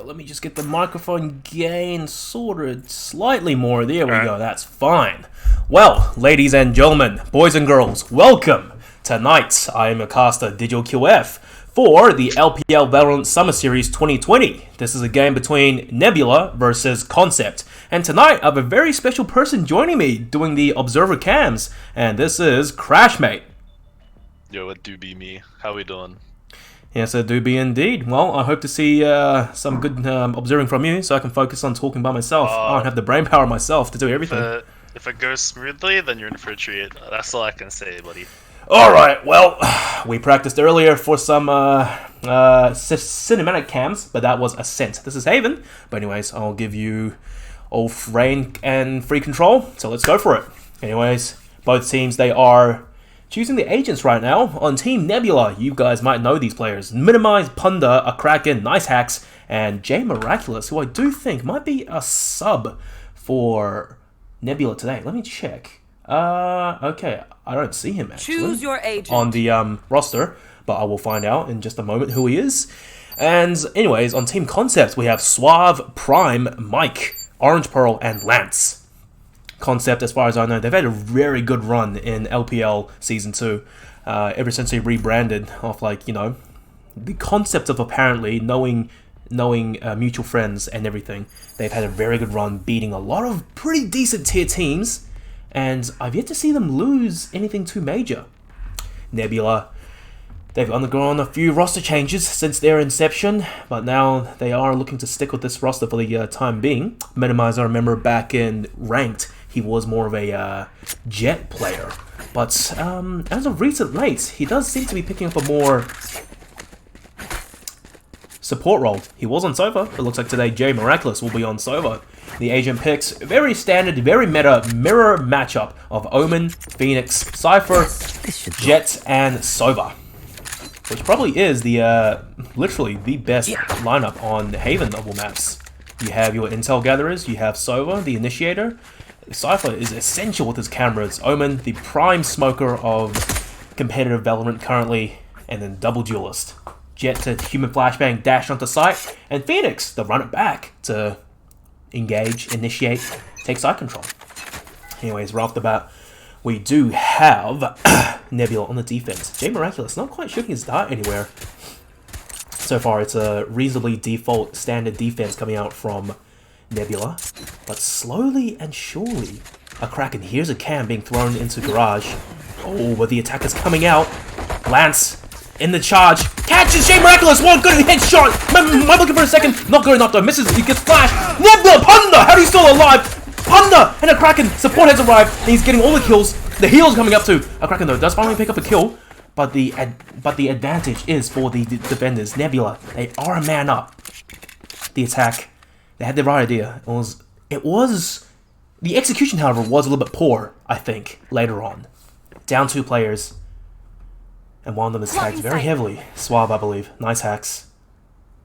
Let me just get the microphone gain sorted slightly more. There we go, that's fine. Well, ladies and gentlemen, boys and girls, welcome. Tonight, I am your caster, DigitalQF, for the LPL Valorant Summer Series 2020. This is a game between Nebula versus Concept. And tonight, I have a very special person joining me doing the observer cams, and this is Crashmate. Yo, it do be me. How we doing? Yes, it do be indeed. Well, I hope to see some good observing from you, so I can focus on talking by myself. I don't have the brain power myself to do everything. If it goes smoothly, then you're in for a treat. That's all I can say, buddy. Alright, well, we practiced earlier for some cinematic cams, but that was Ascent. This is Haven, but anyways, I'll give you all reign and free control, so let's go for it. Anyways, both teams, they are choosing the agents right now. On Team Nebula, you guys might know these players. Minimize, Punda, a Kraken, Nice Hacks, and J Miraculous, who I do think might be a sub for Nebula today. Let me check. Okay, I don't see him actually. Choose your agent on the roster, but I will find out in just a moment who he is. And anyways, on Team Concept, we have Suave, Prime, Mike, Orange Pearl, and Lance. Concept, as far as I know, they've had a very good run in LPL Season 2, ever since they rebranded off, like, you know, the concept of apparently knowing mutual friends and everything. They've had a very good run, beating a lot of pretty decent tier teams, and I've yet to see them lose anything too major. Nebula, they've undergone a few roster changes since their inception, but now they are looking to stick with this roster for the time being. Minimize, I remember back in Ranked, he was more of a Jet player, but as of recent late, he does seem to be picking up a more support role. He was on Sova. It looks like today J Miraculous will be on Sova. The agent picks, very standard, very meta mirror matchup of Omen, Phoenix, Cypher, Jet, and Sova, which probably is the literally the best lineup on Haven of all maps. You have your intel gatherers, you have Sova, the initiator. Cypher is essential with his cameras. Omen, the prime smoker of competitive Valorant currently, and then double duelist. Jet to human flashbang, dash onto site, and Phoenix, the run it back to engage, initiate, take side control. Anyways, right off the bat, we do have Nebula on the defense. J Miraculous not quite shooting his dart anywhere. So far, it's a reasonably default standard defense coming out from Nebula, but slowly and surely, a Kraken hears a cam being thrown into garage. Oh, but the attack is coming out. Lance in the charge, catches J Miraculous. One good headshot. Am I looking for a second? Not good enough though. Misses. He gets flashed. Nebula, Punda, how are you still alive? Punda and a Kraken. Support has arrived, and he's getting all the kills. The heal's coming up too. A Kraken though does finally pick up a kill, but the advantage is for the defenders. Nebula, they are a man up. The attack They had the right idea. It was the execution, however, was a little bit poor, I think, later on. Down 2 players. And one of them is tagged very heavily. Suave, I believe. Nice hacks.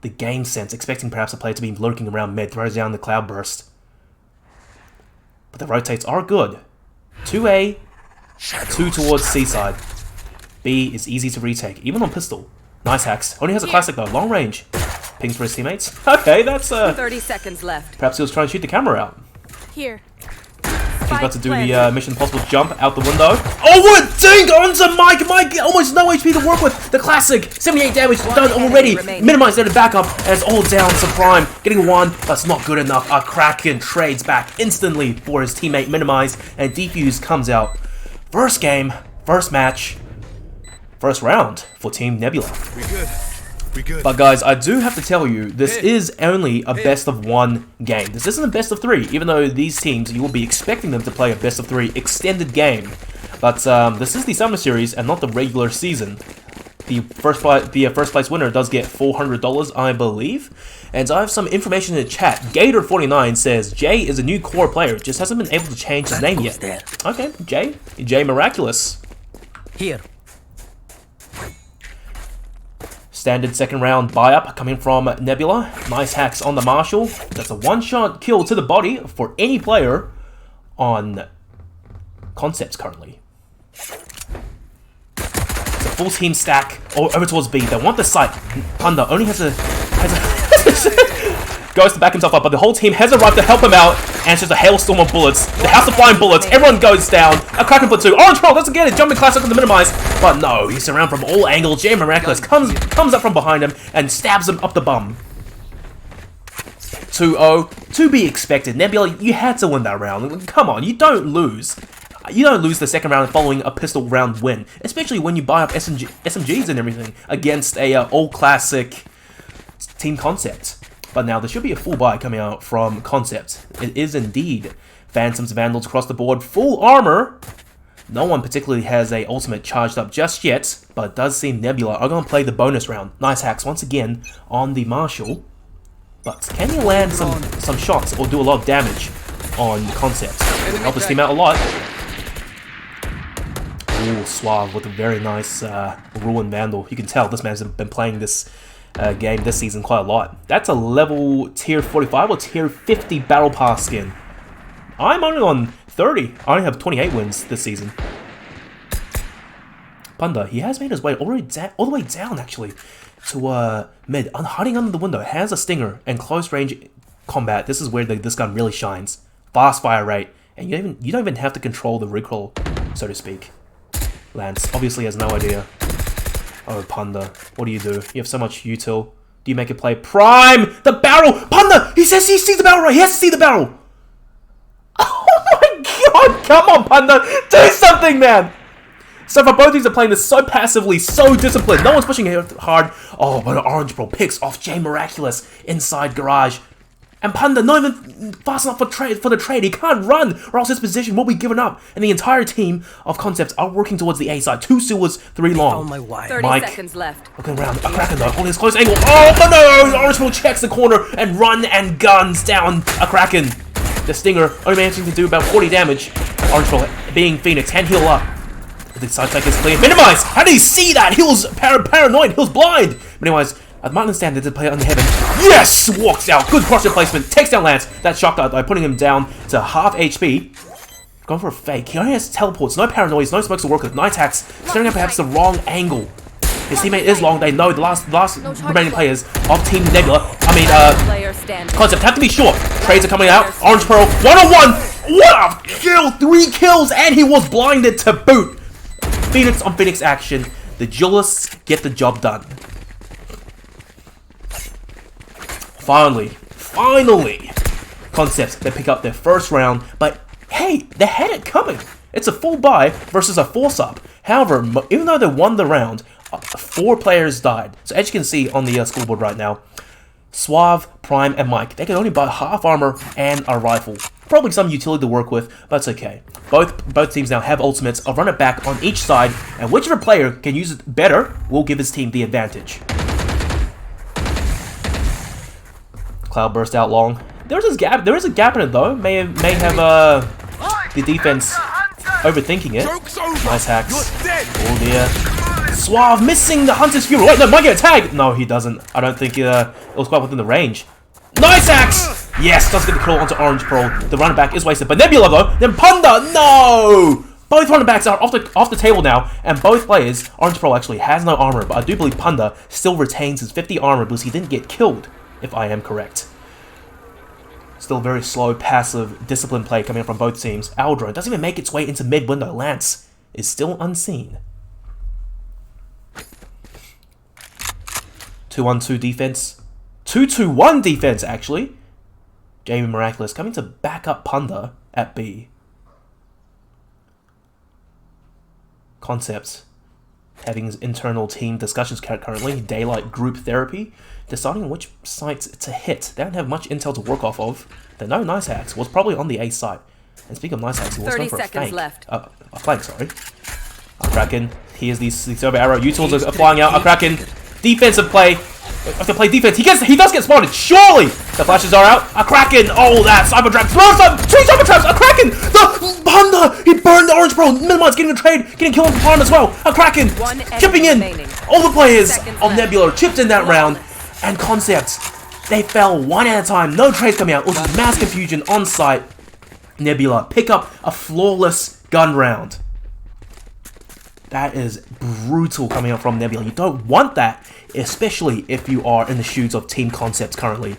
The game sense, expecting perhaps a player to be lurking around mid, throws down the cloud burst. But the rotates are good. 2A, 2 towards C side. B is easy to retake, even on pistol. Nice hacks. Only has a classic though, long range. Pings for his teammates. Okay, that's 30 seconds left. Perhaps he was trying to shoot the camera out. Here. He's about to do the Mission Impossible jump out the window. Oh, what a dink onto Mike! Mike, almost no HP to work with. The classic, 78 damage done already. Minimized there to backup, and it's all down to Prime. Getting 1, that's not good enough. A Kraken trades back instantly for his teammate Minimize, and Defuse comes out. First game, first match, first round for Team Nebula. We good. But guys, I do have to tell you, this is only a best of 1 game. This isn't a best of 3, even though these teams, you will be expecting them to play a best of 3 extended game. But this is the Summer Series and not the regular season. The first place winner does get $400, I believe. And I have some information in the chat. Gator49 says, Jay is a new core player, just hasn't been able to change his name yet. Okay, Jay Miraculous. Here. Standard second round buy-up coming from Nebula. Nice hacks on the Marshall. That's a one-shot kill to the body for any player on Concepts currently. It's a full team stack over towards B. They want the site. Panda only has a goes to back himself up, but the whole team has arrived to help him out. And it's a hailstorm of bullets. The house of flying bullets. Everyone goes down. A Kraken for 2. Orange Pearl doesn't get it. Jumping classic on the minimize. But no, he's surrounded from all angles. Jay Miraculous comes up from behind him and stabs him up the bum. 2-0. To be expected. Nebula, you had to win that round. Come on, you don't lose. You don't lose the second round following a pistol round win. Especially when you buy up SMGs and everything against a all-classic team Concept. But now there should be a full buy coming out from Concept. It is indeed Phantoms, Vandals across the board, full armor. No one particularly has a ultimate charged up just yet, but it does seem Nebula are going to play the bonus round. Nice hacks once again on the Marshall. But can he land some shots or do a lot of damage on Concept? Help his team out a lot. Ooh, Suave with a very nice Ruin Vandal. You can tell this man's been playing this game this season quite a lot. That's a level tier 45 or tier 50 battle pass skin. I'm only on 30. I only have 28 wins this season. Panda, he has made his way all the way down actually to mid, hiding under the window. Has a stinger and close range combat. This is where this gun really shines. Fast fire rate, and you don't even have to control the recoil, so to speak. Lance obviously has no idea. Oh, Panda, what do? You have so much util. Do you make it play? Prime! The barrel! Panda! He says he sees the barrel right! He has to see the barrel! Oh my god! Come on, Panda! Do something, man! So far, both teams are playing this so passively, so disciplined. No one's pushing hard. Oh, but an Orange Bro picks off Jay Miraculous inside garage. And Panda not even fast enough for the trade. He can't run, or else his position will be given up. And the entire team of Concepts are working towards the A side. 2 sewers, 3 long. 30 seconds left. Looking around, a Kraken though, holding his close angle. Oh no! Orange Bro checks the corner and run and guns down a Kraken. The Stinger only managing to do about 40 damage. Orange Bro being Phoenix, hand heal up. The side tech is clear. Minimize! How did he see that? He was paranoid. He was blind. But anyways, I might understand that they play on the heaven. Yes! Walks out. Good cross placement. Takes down Lance. That shotgun by putting him down to half HP. Going for a fake. He only has teleports. No paranoids. No smokes to work with. Night hacks. Staring at perhaps the wrong angle. His teammate is long. They know the last remaining players of Team Nebula. Concept have to be short. Trades are coming out. Orange Pearl. 1-on-1. What a kill. 3 kills. And he was blinded to boot. Phoenix on Phoenix action. The duelists get the job done. Finally, Concepts, they pick up their first round, but hey, they had it coming. It's a full buy versus a force-up. However, even though they won the round, 4 players died. So as you can see on the scoreboard right now, Suave, Prime, and Mike, they can only buy half armor and a rifle. Probably some utility to work with, but it's okay. Both teams now have ultimates. I'll run it back on each side, and whichever player can use it better will give his team the advantage. Cloud burst out long. There is a gap in it though. May have the defense overthinking it. Nice hacks. Oh dear. Suave missing the Hunter's Fury. Wait, no, might get a tag. No, he doesn't. I don't think it was quite within the range. Nice hacks. Yes, does get the kill onto Orange Pearl. The running back is wasted. But Nebula though, then Panda. No. Both running backs are off the table now, and both players, Orange Pearl actually has no armor, but I do believe Panda still retains his 50 armor because he didn't get killed, if I am correct. Still very slow, passive, disciplined play coming from both teams. Aldro doesn't even make its way into mid-window. Lance is still unseen. 2-1-2 defense. 2-2-1 defense, actually. Jamie Miraculous coming to back up Panda at B. Concepts. Having his internal team discussions currently. Daylight group therapy. Deciding which sites to hit. They don't have much intel to work off of. They know Nice Hacks was probably on the A site. And speaking of Nice Hacks, he was going for a flank. A flank, sorry. A Kraken. Here's the Silver Arrow. Utils are flying out. A Kraken. Defensive play. Have to play defense. He does get spotted. Surely the flashes are out. A Kraken. Oh, that cyber trap. Two cyber traps. A Kraken. The Panda. He burned the Orange Pearl. Minimize getting a trade. Getting killed on Prime as well. A Kraken. Chipping in. All the players of Nebula chipped in that round. And Concepts. They fell one at a time. No trades coming out. It was mass confusion on site. Nebula pick up a flawless gun round. That is brutal coming out from Nebula. You don't want that, especially if you are in the shoes of Team Concepts currently.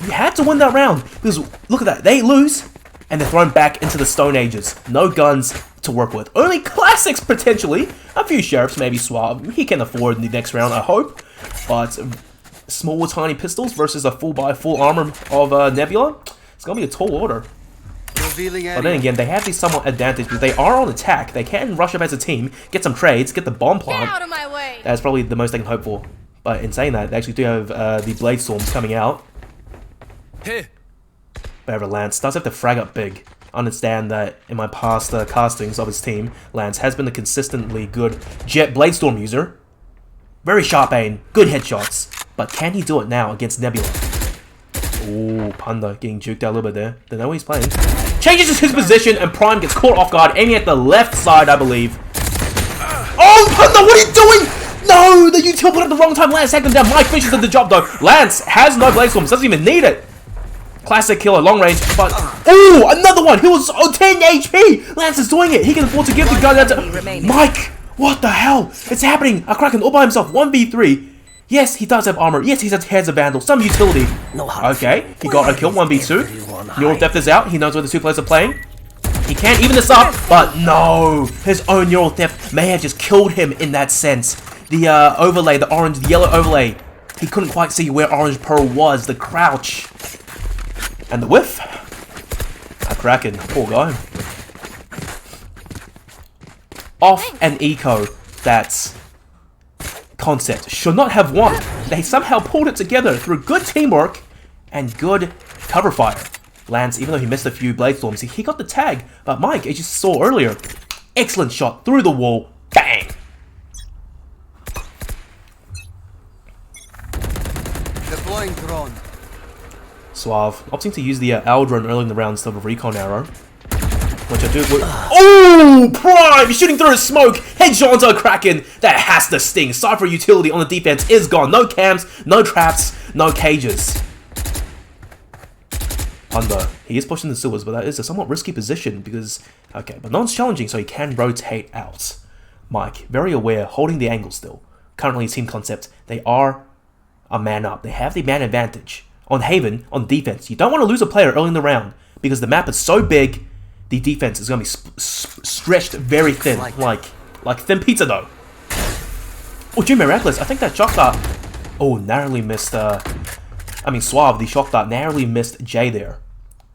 You had to win that round, because look at that. They lose, and they're thrown back into the Stone Ages. No guns to work with. Only classics, potentially. A few Sheriffs, maybe Suave. He can afford the next round, I hope. But small, tiny pistols versus a full armor of Nebula. It's going to be a tall order. But then again, they have the somewhat advantage because they are on attack. They can rush up as a team, get some trades, get the bomb plant. Get out of my way. That's probably the most they can hope for. But in saying that, they actually do have the Blade Storms coming out. However, Lance does have to frag up big. Understand that in my past castings of his team, Lance has been a consistently good Jet Blade Storm user. Very sharp aim, good headshots. But can he do it now against Nebula? Ooh, Panda getting juked out a little bit there. They know he's playing. Changes his position and Prime gets caught off guard, aiming at the left side, I believe. Oh, Panda, what are you doing? No, the util put it at the wrong time. Lance tagged him down. Mike finishes the job though. Lance has no Blade Storms, doesn't even need it. Classic killer, long range, but ooh, another one. He was 10 HP. Lance is doing it. He can afford to give the gun out to Mike. What the hell? It's happening. A Kraken all by himself. 1v3. Yes, he does have armor. Yes, he has Heads of Vandal. Some utility. Okay, he got a kill. 1v2. Neural Theft is out. He knows where the two players are playing. He can't even this up, but no. His own Neural Theft may have just killed him in that sense. The overlay, the orange, the yellow overlay. He couldn't quite see where Orange Pearl was. The crouch. And the whiff. A Kraken. Poor guy. Off an eco. That's Concept should not have won. They somehow pulled it together through good teamwork and good cover fire. Lance, even though he missed a few Blade Storms, he got the tag. But Mike, as you saw earlier, excellent shot through the wall. Bang! Deploying drone. Suave, opting to use the Aldron early in the round instead of a recon arrow. Which I do. Oh, Prime shooting through his smoke. Headshot onto a Kraken. That has to sting. Cypher utility on the defense is gone. No cams, no traps, no cages. Panda. He is pushing the silvers, but that is a somewhat risky position because okay, but no one's challenging, so he can rotate out. Mike, very aware, holding the angle still. Currently, Team Concept, they are a man up. They have the man advantage on Haven on defense. You don't want to lose a player early in the round because the map is so big. The defense is going to be stretched very thin, like thin pizza dough. Oh, Jim Miraculous, I think that shock dart. Oh, narrowly missed. Suave, the shock dart narrowly missed Jay there.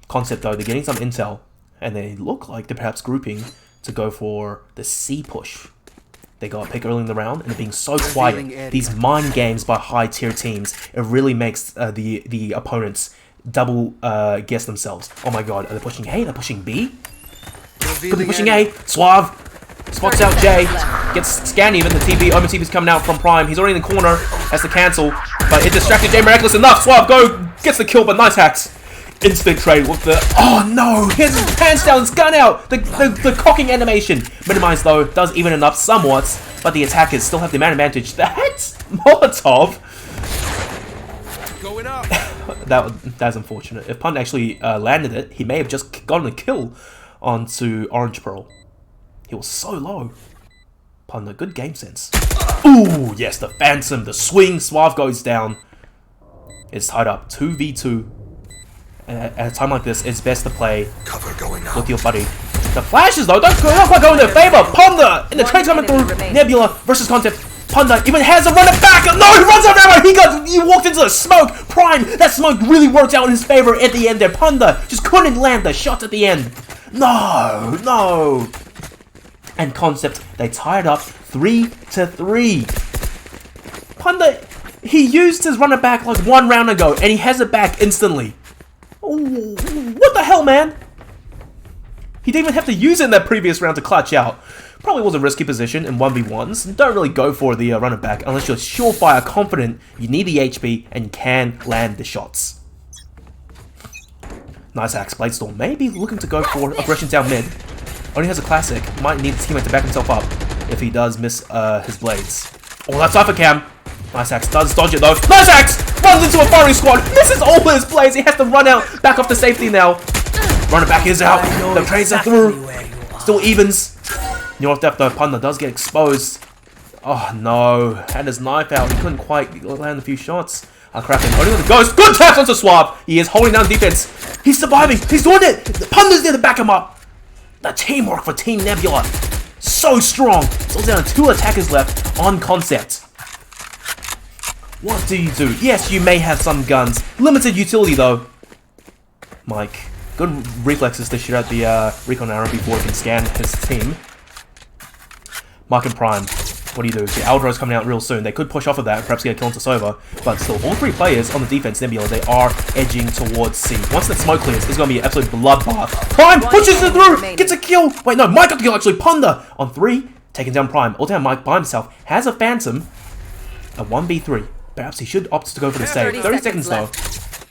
Concept though, they're getting some intel, and they look like they're perhaps grouping to go for the C push. They got a pick early in the round, and they're being so quiet. These mind games by high tier teams, it really makes the opponents double guess themselves. Oh my god, are they pushing A? They're pushing B? Could be pushing A. Suave spots out J. Gets scanned even. The TV, Omen TV's coming out from Prime. He's already in the corner. Has to cancel. But it distracted J Miraculous enough. Suave gets the kill, but nice hacks. instant trade with the... Oh no! He has his pants down, his gun out! The cocking animation. Minimized though, does even enough somewhat, but the attackers still have the man advantage. That's Molotov! Going up. That's unfortunate. If Pun actually landed it, he may have just gotten a kill onto Orange Pearl. He was so low. Pun, a good game sense. Ooh, yes, the Phantom, the swing, Suave goes down. It's tied up 2v2. At a time like this, it's best to play with your buddy. The flashes though, don't quite go in their favor. Punda in the trade coming through. Nebula versus Concept. Punda even has a runner back. No, he runs out of ammo. He walked into the smoke. Prime, that smoke really worked out in his favor at the end there. Punda just couldn't land the shot at the end. No. And Concept, they tied up 3-3. Punda, he used his runner back like 1 round ago, and he has it back instantly. Ooh, what the hell, man? He didn't even have to use it in that previous round to clutch out. Probably was a risky position in 1v1s. Don't really go for the runner back unless you're surefire confident you need the HP and can land the shots. Nice axe, Bladestorm. Maybe looking to go for aggression down mid. Only has a classic. Might need his teammate to back himself up if he does miss his blades. Oh, that's Cypher Cam. Nice axe does dodge it though. Nice axe! Runs into a firing squad. Misses all his blades. He has to run out. Back off to safety now. Runner back is out. The trades are through. Still evens. Near death though. Punda does get exposed. Oh no. Had his knife out. He couldn't quite land a few shots. Kraken only with the ghost. Good taps onto Suave. He is holding down defense. He's surviving. He's doing it. Punda's there to back him up. The teamwork for Team Nebula. So strong. Still down to 2 attackers left on Concept. What do you do? Yes, you may have some guns. Limited utility though. Mike. Good reflexes to shoot out the recon arrow before he can scan his team. Mike and Prime. What do you do? The Aldro's coming out real soon. They could push off of that and perhaps get a kill into Sova. But still, all 3 players on the defense, Nebula, they are edging towards C. Once that smoke clears, it's going to be an absolute bloodbath. Prime pushes it through! Gets a kill! Wait, no, Mike got the kill actually. Punda on 3, taking down Prime. All down Mike by himself. Has a Phantom. A 1v3. Perhaps he should opt to go for the save. 30 seconds though.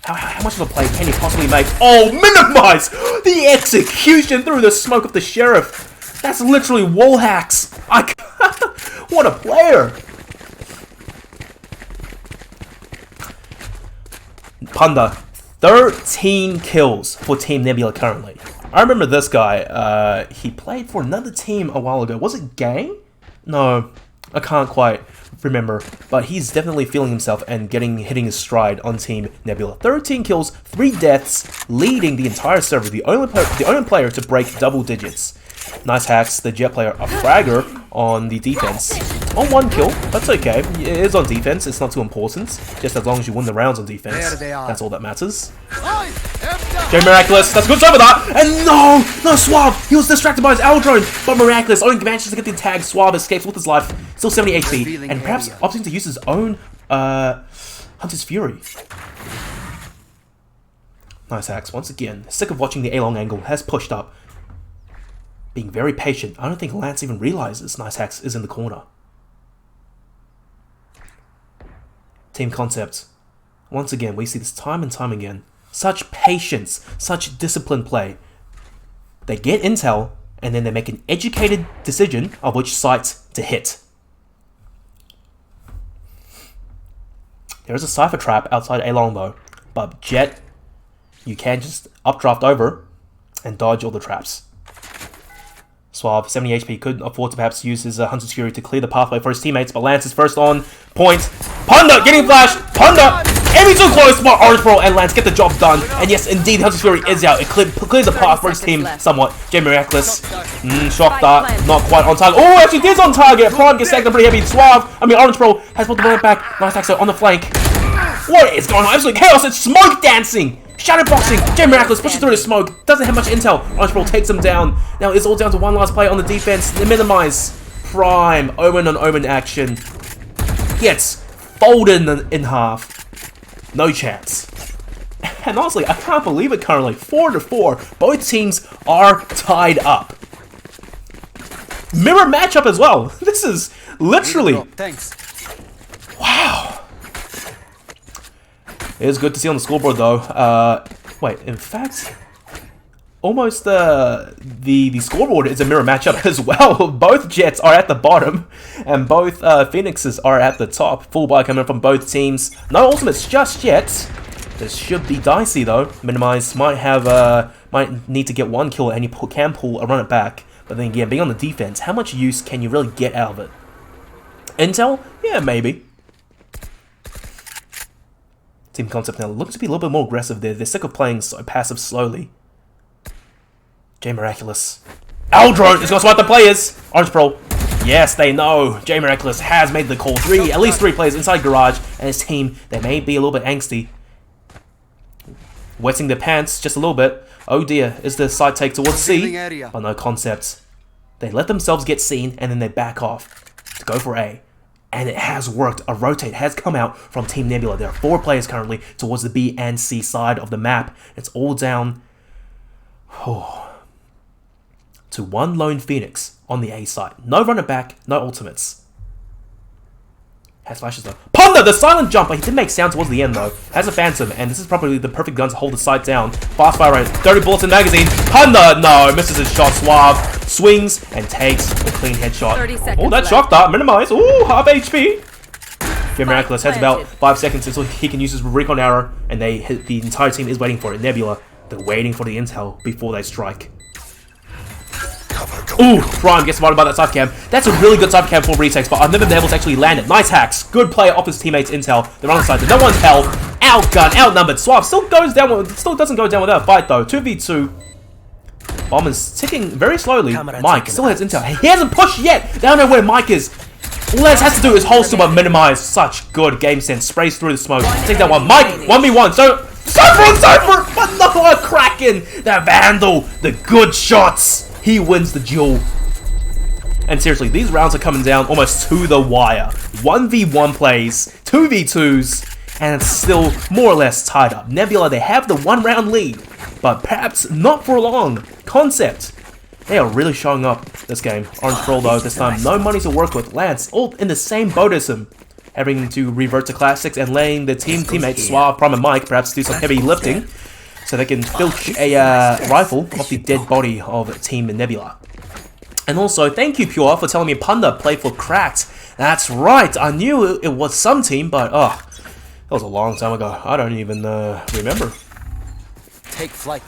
How much of a play can he possibly make? Oh, minimize! The execution through the smoke of the Sheriff. That's literally wall hacks. What a player! Punda, 13 kills for Team Nebula currently. I remember this guy. He played for another team a while ago. Was it Gang? No, I can't quite remember. But he's definitely feeling himself and hitting his stride on Team Nebula. 13 kills, 3 deaths, leading the entire server. The only player to break double digits. Nice hacks, the Jet player, a fragger on the defense. On 1 kill, that's okay. It is on defense, it's not too important. Just as long as you win the rounds on defense, that's all that matters. Jay Miraculous, that's a good job of that! And no, Suave! He was distracted by his Aldrone, but Miraculous only manages to get the tag. Suave escapes with his life, still 70 HP, and perhaps opting to use his own Hunter's Fury. Nice hacks, once again. Sick of watching the A-long angle, has pushed up. Being very patient. I don't think Lance even realizes Nice Hacks is in the corner. Team Concept. Once again, we see this time and time again. Such patience, such disciplined play. They get intel, and then they make an educated decision of which site to hit. There is a Cypher trap outside A-long though, but Jet, you can just updraft over and dodge all the traps. Suave, 70 HP, could afford to perhaps use his Hunter's Fury to clear the pathway for his teammates, but Lance is first on point. Punda getting flashed! Punda! Aiming too close, but Orange Pearl and Lance get the job done. And yes, indeed, Hunter's Fury is out. It clears the path for his team somewhat. Jay Miraculous, shock dart, not quite on target. Oh, actually is on target! Prime gets stacked up pretty heavy. Orange Pearl has put the bullet back. Nice axe on the flank. What is going on? Absolute chaos, it's smoke dancing! Shadowboxing! Jay Miraculous pushes through the smoke. Doesn't have much intel. Orange Pearl takes him down. Now it's all down to one last play on the defense. The minimize. Prime. Omen on Omen action. Gets folded in half. No chance. And honestly, I can't believe it currently. 4-4. Both teams are tied up. Mirror matchup as well. This is literally... Thanks. Wow. It is good to see on the scoreboard though. Wait, in fact, almost the scoreboard is a mirror matchup as well. Both Jets are at the bottom, and both Phoenixes are at the top. Full buy coming from both teams. No ultimates just yet. This should be dicey though. Minimize might need to get one kill, and he can pull a run it back. But then again, being on the defense, how much use can you really get out of it? Intel? Yeah, maybe. Team Concept now looks to be a little bit more aggressive there. They're sick of playing so passive slowly. J Miraculous. Aldrone is going to swipe the players! Orange Pro. Yes, they know. J Miraculous has made the call. At least three players inside Garage, and his team, they may be a little bit angsty. Wetting their pants just a little bit. Oh dear, is the side take towards C? But no Concept. They let themselves get seen, and then they back off to go for A. And it has worked. A rotate has come out from Team Nebula. There are 4 players currently towards the B and C side of the map. It's all down to one lone Phoenix on the A side. No runner back, no ultimates. Has flashes though. Ponder, the silent jumper. He did make sound towards the end though. Has a Phantom, and this is probably the perfect gun to hold the side down. Fast fire rate, 30 bullets in magazine. Ponder, no, misses his shot. Suave swings and takes the clean headshot. Oh, that shocked that. Minimize. Ooh, half HP. J Miraculous has about 5 seconds until he can use his recon arrow, and the entire team is waiting for it. Nebula, they're waiting for the intel before they strike. Ooh, Prime gets spotted by that side cam. That's a really good side cam for retakes, but I've never been able to actually land it. Nice hacks. Good play off his teammates' intel. They're on the side. No one's held. Outgunned, outnumbered. Suave still doesn't go down without a fight though. 2v2. Bomb is ticking very slowly. Mike still has intel. He hasn't pushed yet. They don't know where Mike is. All that has to do is hold still but minimize. Such good game sense. Sprays through the smoke. Take that one. Mike, 1v1. So Cypher! But no, a Kraken! The Vandal! The good shots! He wins the duel. And seriously, these rounds are coming down almost to the wire. 1v1 plays, 2v2s, and it's still more or less tied up. Nebula, they have the 1 round lead, but perhaps not for long. Concept, they are really showing up this game. Orange Troll though, this time no money to work with. Lance, all in the same boat as him. Having to revert to classics and letting the teammates Suave, Prime and Mike perhaps do some heavy lifting, so they can filch a rifle off the dead body of Team Nebula. And also, thank you Pure for telling me Panda played for Cracked. That's right, I knew it was some team, but that was a long time ago. I don't even remember. Take flight.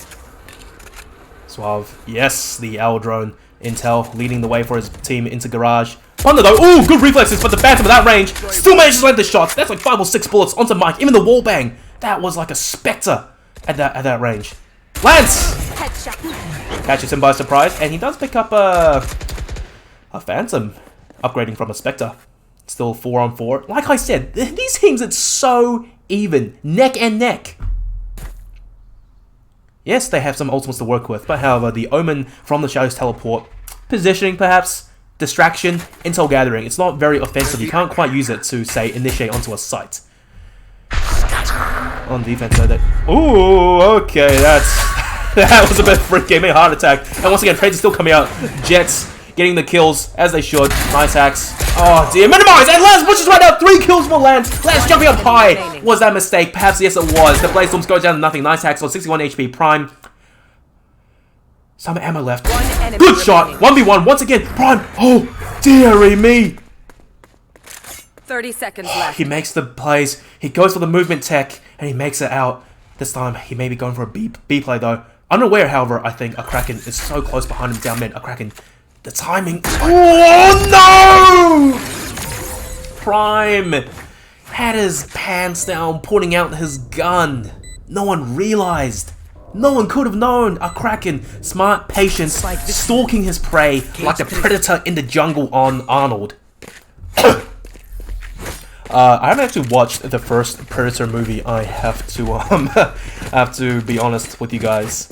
Suave, yes, the Aldrone intel leading the way for his team into Garage. Panda though, ooh, good reflexes, but the Phantom at that range still manages to land the shots. That's like 5 or 6 bullets onto Mike. Even the wall bang, that was like a spectre. At that range. Lance! Catches him by surprise, and he does pick up a Phantom, upgrading from a Spectre. Still 4 on 4. Like I said, these teams, it's so even. Neck and neck. Yes, they have some ultimates to work with, but however, the Omen from the Shadows teleport, positioning perhaps, distraction, intel gathering, it's not very offensive. You can't quite use it to, say, initiate onto a site. On defense, so that. Ooh, okay, that was a bit freaky. Made a heart attack. And once again, trades are still coming out. Jets getting the kills as they should. Nice hacks. Oh dear, minimize! And Lance pushes right out. 3 kills for Lance. Lance jumping up high. Was that a mistake? Perhaps yes, it was. The Blaze goes down to nothing. Nice hacks on 61 HP. Prime. Some ammo left. Good shot. 1v1 once again. Prime. Oh, dearie me. 30 seconds left. He makes the plays. He goes for the movement tech, and he makes it out. This time, he may be going for a B play, though. Unaware, however, I think a Kraken is so close behind him down mid. A Kraken. The timing. Oh, no! Prime had his pants down, putting out his gun. No one realized. No one could have known. A Kraken, smart, patient, stalking his prey like a predator in the jungle on Arnold. I haven't actually watched the first Predator movie. I have to be honest with you guys.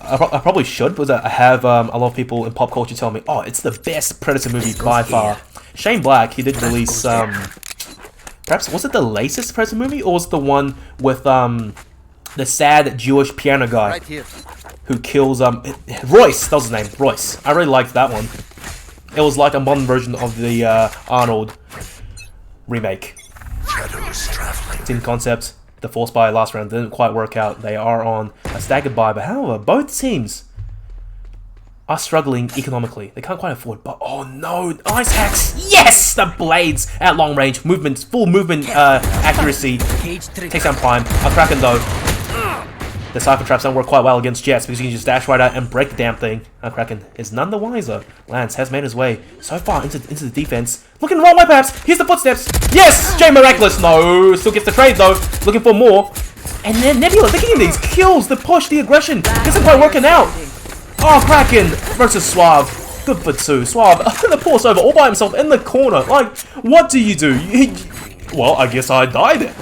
I probably should, but I have a lot of people in pop culture tell me, oh, it's the best Predator movie by far. Shane Black, he did release, perhaps, was it the latest Predator movie, or was it the one with the sad Jewish piano guy who kills Royce? That was his name, Royce. I really liked that one. It was like a modern version of the Arnold remake. Team Concept. The force buy last round didn't quite work out. They are on a staggered buy, but however, both teams are struggling economically. They can't quite afford, but oh no, ice hacks! Yes! The blades at long range, movement, full movement accuracy. Takes down Prime. A Kraken though. The Cypher traps don't work quite well against Jets because you can just dash right out and break the damn thing. Kraken is none the wiser. Lance has made his way so far into the defense. Looking the wrong way perhaps. Here's the footsteps. Yes! Jay Miraculous. No. Still gets the trade though. Looking for more. And then Nebula, they're getting these kills. The push, the aggression. Isn't quite working out. Oh, Kraken versus Suave. Good for two. Suave, the poor over all by himself in the corner. Like, what do you do? Well, I guess I die then.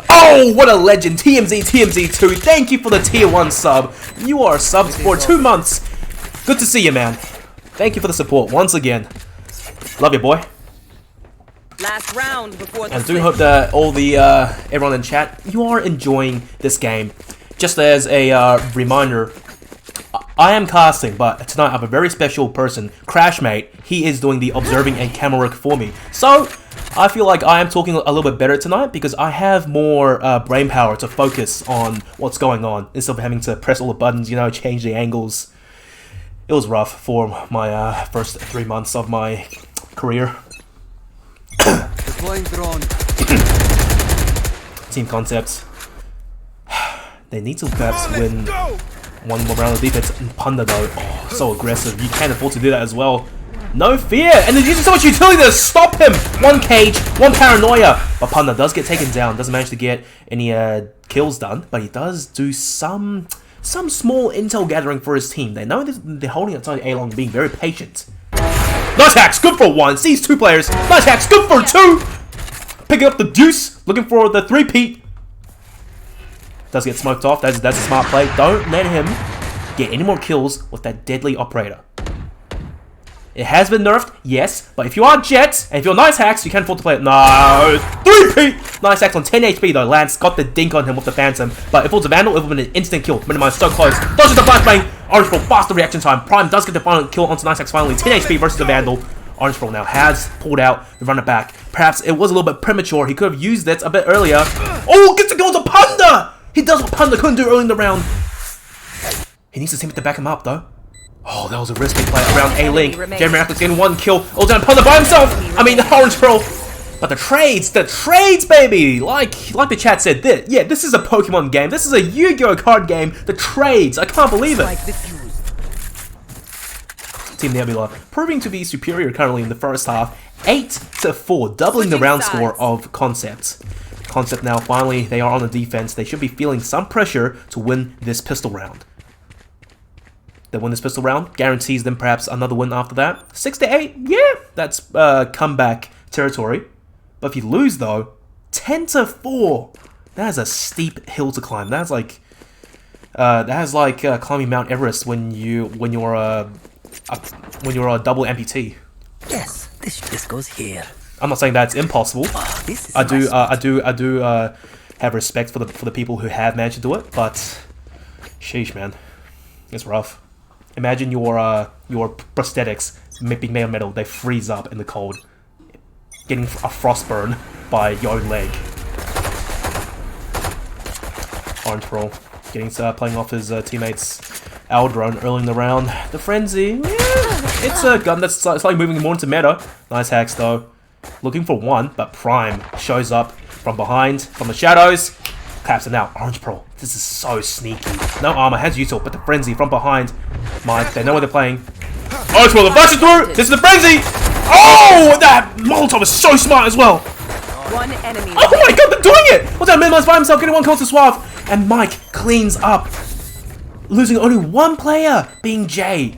Oh, what a legend. TMZ2. Thank you for the tier 1 sub. You are subbed for 2 months. Good to see you, man. Thank you for the support once again. Love you, boy. Last round before the And I do hope that all the everyone in chat, you are enjoying this game. Just as a reminder, I am casting, but tonight I have a very special person, Crashmate. He is doing the observing and camera work for me. So I feel like I am talking a little bit better tonight because I have more brain power to focus on what's going on instead of having to press all the buttons, you know, change the angles. It was rough for my first 3 months of my career. Deploying drone. Team concepts. They need to perhaps win one more round of defense. And Panda though, oh, so aggressive. You can't afford to do that as well. No fear, and they're using so much utility to stop him. One cage, one paranoia. But Panda does get taken down. Doesn't manage to get any kills done, but he does do some small intel gathering for his team. They know they're holding outside A-Long, being very patient. Nice hacks, good for 1. Sees 2 players. Nice hacks, good for 2. Picking up the deuce, looking for the 3-peat. Does get smoked off. That's a smart play. Don't let him get any more kills with that deadly operator. It has been nerfed, yes, but if you are Jet, and if you're Nice Hacks, you can't afford to play it. No! 3-peat! Nice Hacks on 10 HP though. Lance got the dink on him with the Phantom, but if it was a Vandal, it would have been an instant kill. Minimized so close. Dodges the flashbang. Orange Pearl, faster reaction time. Prime does get the final kill onto Nice Hacks finally. 10 HP versus the Vandal. Orange Pearl now has pulled out the runner back. Perhaps it was a little bit premature. He could have used it a bit earlier. Oh, gets the goal to Panda! He does what Panda couldn't do early in the round. He needs his team to back him up though. Oh, that was a risky play around A-Link. Jay Miraculous getting 1 kill. All down Panda by himself. I mean, the Orange Pearl. But the trades, baby. Like the chat said, this is a Pokemon game. This is a Yu-Gi-Oh card game. The trades, I can't believe it. Team Nebula proving to be superior currently in the first half. 8-4, doubling the round score of Concept. Concept now, finally, they are on the defense. They should be feeling some pressure to win this pistol round. They win this pistol round, guarantees them perhaps another win after that. 6-8, yeah, that's comeback territory. But if you lose though, 10-4, that is a steep hill to climb. That's like climbing Mount Everest when you're a double amputee. Yes, this goes here. I'm not saying that's impossible. Oh, this is I do have respect for the people who have managed to do it, but sheesh, man, it's rough. Imagine your prosthetics being made of metal. They freeze up in the cold, getting a frostburn by your own leg. Orange Pearl getting playing off his teammates. Aldrone early in the round. The Frenzy, yeah, it's a gun that's slightly moving more into meta. Nice hacks though. Looking for 1, but Prime shows up from behind, from the shadows. Claps it out. Orange Pearl. This is so sneaky. No armor, has util, but the Frenzy from behind. Mike, they know what they're playing. Orange Pearl, the flash it through! This is the Frenzy! Oh! That Molotov is so smart as well! 1 enemy. Oh my god, they're doing it! What's that? Minimize by himself, getting 1 kill to Suave. And Mike cleans up. Losing only 1 player, being Jay.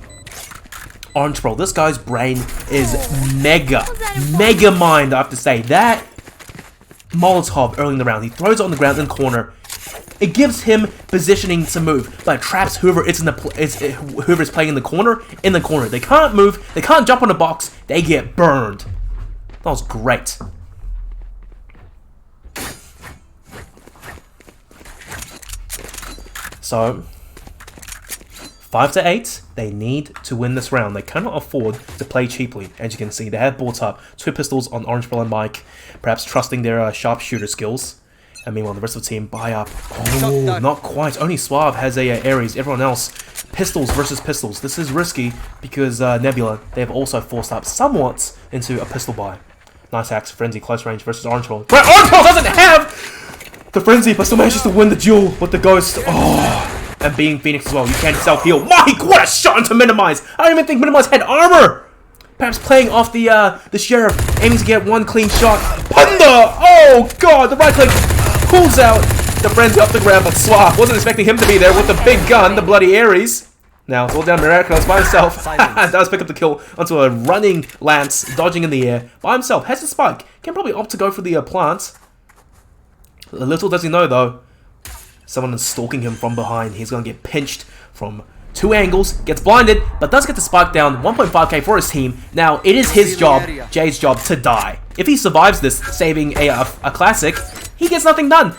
Orange Pearl, this guy's brain is mega mind, I have to say. That Molotov early in the round, he throws it on the ground in the corner. It gives him positioning to move, but it traps whoever is whoever's playing in the corner. They can't move, they can't jump on the box, they get burned. That was great. So 5-8, they need to win this round. They cannot afford to play cheaply. As you can see, they have brought up 2 pistols on Orange Pearl and Mike, perhaps trusting their sharpshooter skills. And meanwhile, the rest of the team buy up. Oh, not quite. Only Suave has a Ares. Everyone else, pistols versus pistols. This is risky because Nebula, they've also forced up somewhat into a pistol buy. Nice hacks, Frenzy, close range versus Orange Troll. But Orange Troll doesn't have the Frenzy, but still manages to win the duel with the Ghost. Oh, and being Phoenix as well, you can self-heal. Mike, what a shot into Minimize! I don't even think Minimize had armor! Perhaps playing off the Sheriff, aiming to get one clean shot. Panda! Oh god, the right click pulls out the Frenzy off the ground, but Suave wasn't expecting him to be there with the big gun, the bloody Ares. Now it's all down Miraculous by himself. Does pick up the kill onto a running Lance, dodging in the air by himself. Has the spike. Can probably opt to go for the plant. Little does he know though, someone is stalking him from behind. He's going to get pinched from 2 angles, gets blinded, but does get the spike down. 1.5k for his team. Now it is his job, Jay's job, to die. If he survives this, saving a classic, he gets nothing done.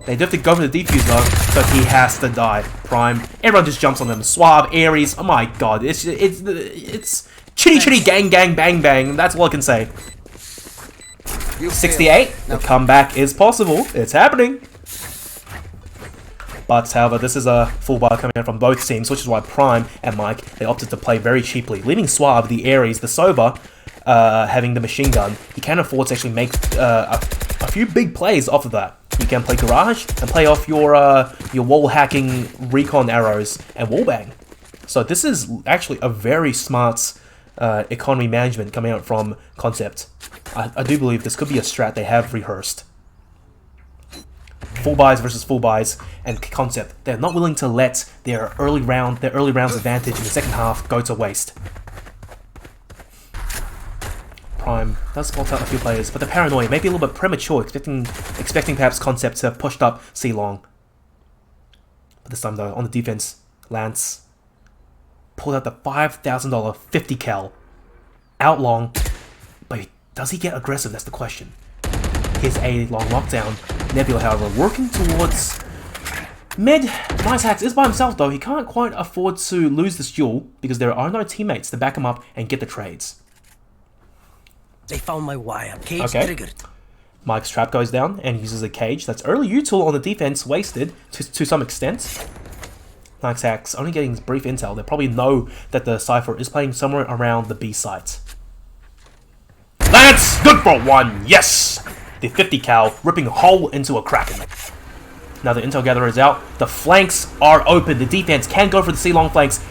They do have to go for the defuse though, so he has to die. Prime, everyone just jumps on them. Suave, Ares, oh my god, it's chitty chitty gang gang bang bang. That's all I can say. 68, the comeback is possible. It's happening. But however, this is a full bar coming out from both teams, which is why Prime and Mike, they opted to play very cheaply, leaving Suave, the Ares, the Sova, having the machine gun. He can afford to actually make a few big plays off of that. You can play Garage and play off your wall hacking recon arrows and wallbang. So this is actually a very smart economy management coming out from Concept. I do believe this could be a strat they have rehearsed. Full buys versus full buys, and Concept, they're not willing to let their early rounds advantage in the second half go to waste. Prime does spot out a few players, but they're paranoid, maybe a little bit premature, expecting perhaps Concept to have pushed up C-Long. But this time though, on the defense, Lance pulled out the $5,000 50 cal out long, but does he get aggressive? That's the question. Here's a long lockdown. Nebula, however, working towards mid. Nice hacks is by himself though. He can't quite afford to lose this duel because there are no teammates to back him up and get the trades. They found my wire. Cage triggered. Mike's trap goes down and uses a cage. That's early util on the defense, wasted to some extent. Nice hacks, only getting brief intel. They probably know that the Cypher is playing somewhere around the B site. Lance, good for one, yes! The 50 cal ripping a hole into a Kraken. Now the intel gatherer is out. The flanks are open. The defense can go for the C-Long flanks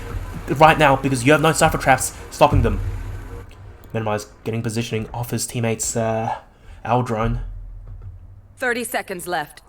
right now because you have no Cypher traps stopping them. Minimize getting positioning off his teammates' owl drone. 30 seconds left.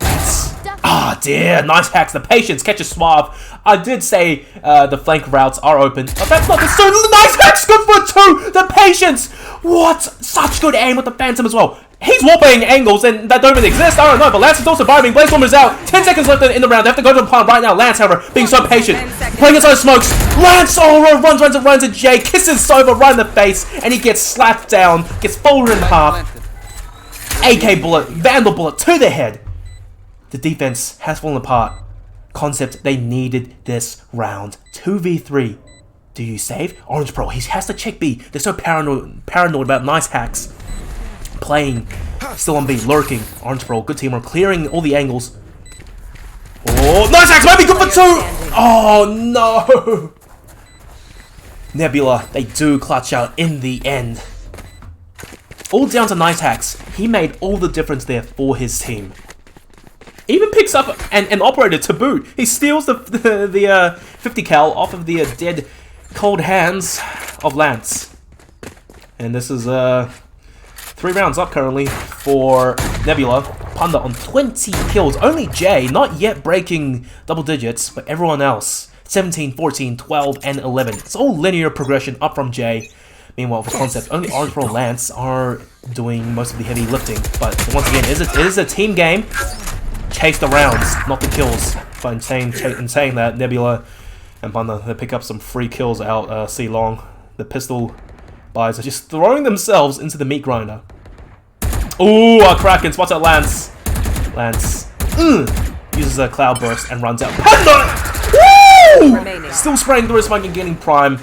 Ah, dear. Nice hacks. The patience catches Suave. I did say the flank routes are open, but that's not the so nice hacks. Good for 2. The patience. What? Such good aim with the Phantom as well. He's warping angles and that don't even exist. I don't know, but Lance is still surviving. Bladestorm is out. 10 seconds left in the round. They have to go to the plant right now. Lance, however, being so patient. Playing inside smokes. Lance, runs at Jay. Kisses Sova right in the face. And he gets slapped down. Gets folded in half. AK bullet. Vandal bullet to the head. The defense has fallen apart. Concept, they needed this round. 2v3. Do you save? Orange Pro, he has to check B. They're so paranoid about nice hacks. Playing, still on B, lurking. Orange Pro, good teamwork, clearing all the angles. Oh, nice hacks might be good for 2! Oh, no! Nebula, they do clutch out in the end. All down to nice hacks. He made all the difference there for his team. Even picks up an operator to boot. He steals the 50 cal off of the dead cold hands of Lance. And this is 3 rounds up currently for Nebula. Panda on 20 kills. Only Jay not yet breaking double digits, but everyone else 17, 14, 12, and 11. It's all linear progression up from Jay. Meanwhile, for Concept, only Orange Pro and Lance are doing most of the heavy lifting. But once again, it is a team game. Chase the rounds, not the kills. But in saying that, Nebula and Panda, they pick up some free kills out C-Long. The pistol buys are just throwing themselves into the meat grinder. Ooh, a Kraken spots out Lance. Lance uses a cloud burst and runs out. Panda! Woo! Still spraying through his smoke and getting Prime.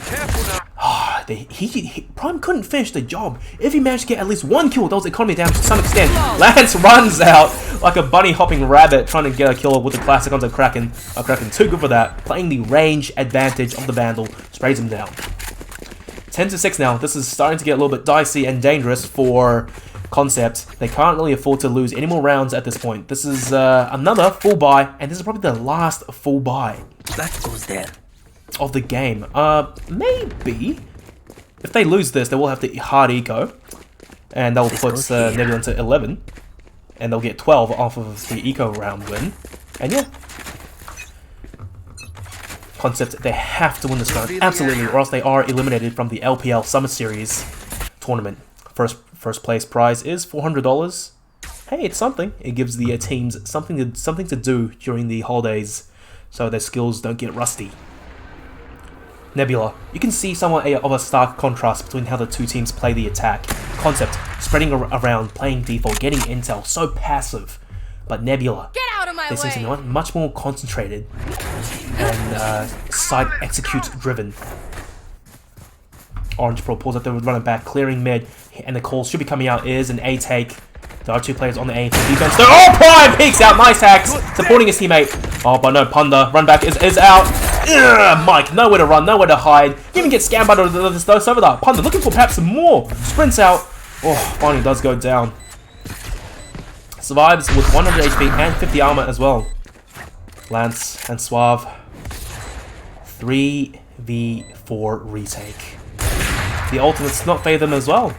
Prime couldn't finish the job. If he managed to get at least 1 kill, that was economy damage to some extent. Lance runs out like a bunny hopping rabbit trying to get a kill with the classic onto Kraken. Kraken too good for that. Playing the range advantage of the Vandal, sprays him down. 10-6 now. This is starting to get a little bit dicey and dangerous for Concept. They can't really afford to lose any more rounds at this point. This is another full buy, and this is probably the last full buy. That goes there. Of the game. Maybe. If they lose this, they will have to hard eco. And that will put Nebula into 11. And they'll get 12 off of the eco round win. And yeah. Concept, they have to win this round. Absolutely, or else they are eliminated from the LPL Summer Series tournament. First place prize is $400. Hey, it's something. It gives the teams something to do during the holidays, so their skills don't get rusty. Nebula, you can see somewhat of a stark contrast between how the two teams play the attack. Concept, spreading around, playing default, getting intel, so passive. But Nebula, Get out of my they seem to be much more concentrated and side execute driven. Orange Pro pulls up the running back, clearing mid, and the call should be coming out is an A take. There are 2 players on the A for defense. Oh, Prime peeks out, nice hacks, supporting his teammate. Oh, but no, Punda, run back is out. Ugh, Mike, nowhere to run, nowhere to hide. You even get scammed by the server there. Punda looking for perhaps some more. Sprints out. Oh, finally does go down. Survives with 100 HP and 50 armor as well. Lance and Suave. 3v4 retake. The ultimates not favour them as well.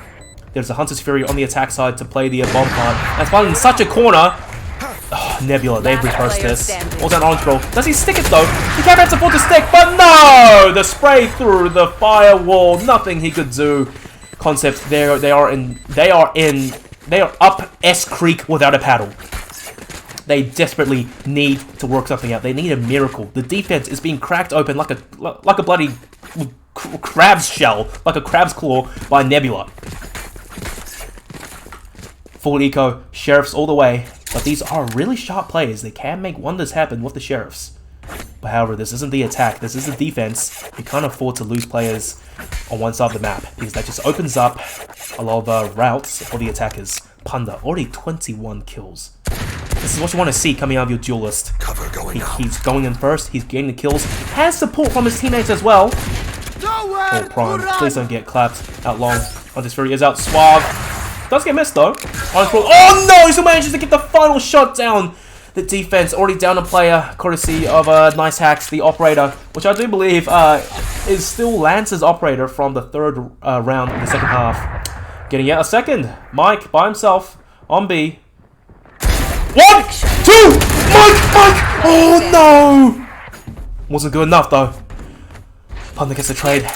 There's a Hunter's Fury on the attack side to play the bomb plant. And Spawn in such a corner. Oh, Nebula, they've rehearsed this. All down Orange Bro. Does he stick it though? He can't afford to stick, but no! The spray through the firewall. Nothing he could do. Concept, they are up S Creek without a paddle. They desperately need to work something out. They need a miracle. The defense is being cracked open like a bloody crab's shell, like a crab's claw by Nebula. Full eco, Sheriffs all the way, but these are really sharp players. They can make wonders happen with the Sheriffs. But however, this isn't the attack, this is the defense. You can't afford to lose players on one side of the map, because that just opens up a lot of routes for the attackers. Punda, already 21 kills. This is what you want to see coming out of your duelist. He's going in first, he's getting the kills, has support from his teammates as well. Oh, Prime, please don't get clapped out long. Hunter's Fury is out, Suave. Does get missed though. Oh no, he still manages to get the final shot down. The defense already down a player, courtesy of Nice Hacks, the operator, which I do believe is still Lance's operator from the 3rd round of the 2nd half. Getting yet a second. Mike by himself on B. 1, 2, Mike! Oh no! Wasn't good enough though. Punda gets the trade.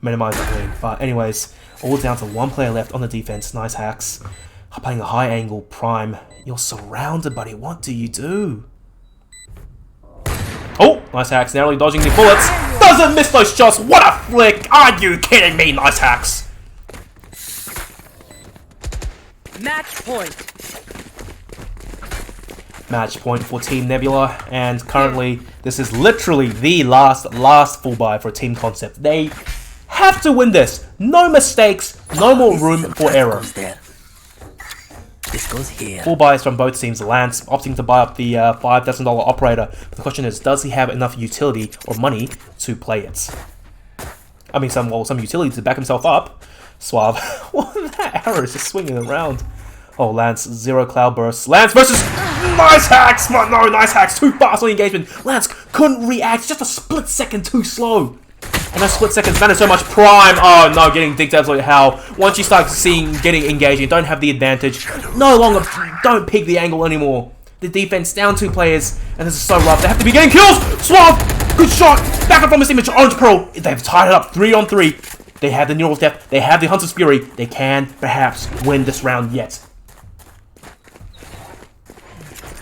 Minimize the lead. But anyways, all down to 1 player left on the defense. Nice Hacks. Playing a high angle, Prime. You're surrounded, buddy. What do you do? Oh, Nice Hacks. Narrowly dodging the bullets. Doesn't miss those shots. What a flick. Are you kidding me, Nice Hacks? Match point. Match point for Team Nebula. And currently, this is literally the last full buy for Team Concept. They have to win this. No mistakes. No more room for error. This goes here. Full buys from both teams. Lance opting to buy up the $5,000 operator. But the question is, does he have enough utility or money to play it? I mean, some utility to back himself up. Suave. What that arrow is just swinging around. Oh, Lance, 0 cloud bursts. Lance versus Nice Hacks! No, Nice Hacks, too fast on the engagement. Lance couldn't react, just a split second too slow. And those split seconds matter so much. Prime, oh no, getting dicked absolutely how. Once you start getting engaged, you don't have the advantage. No longer, don't pick the angle anymore. The defense down 2 players, and this is so rough. They have to be getting kills. Suave, good shot. Back up from his image. Orange Pearl, they've tied it up 3-on-3. They have the Neural Depth. They have the Hunter's Fury. They can perhaps win this round yet.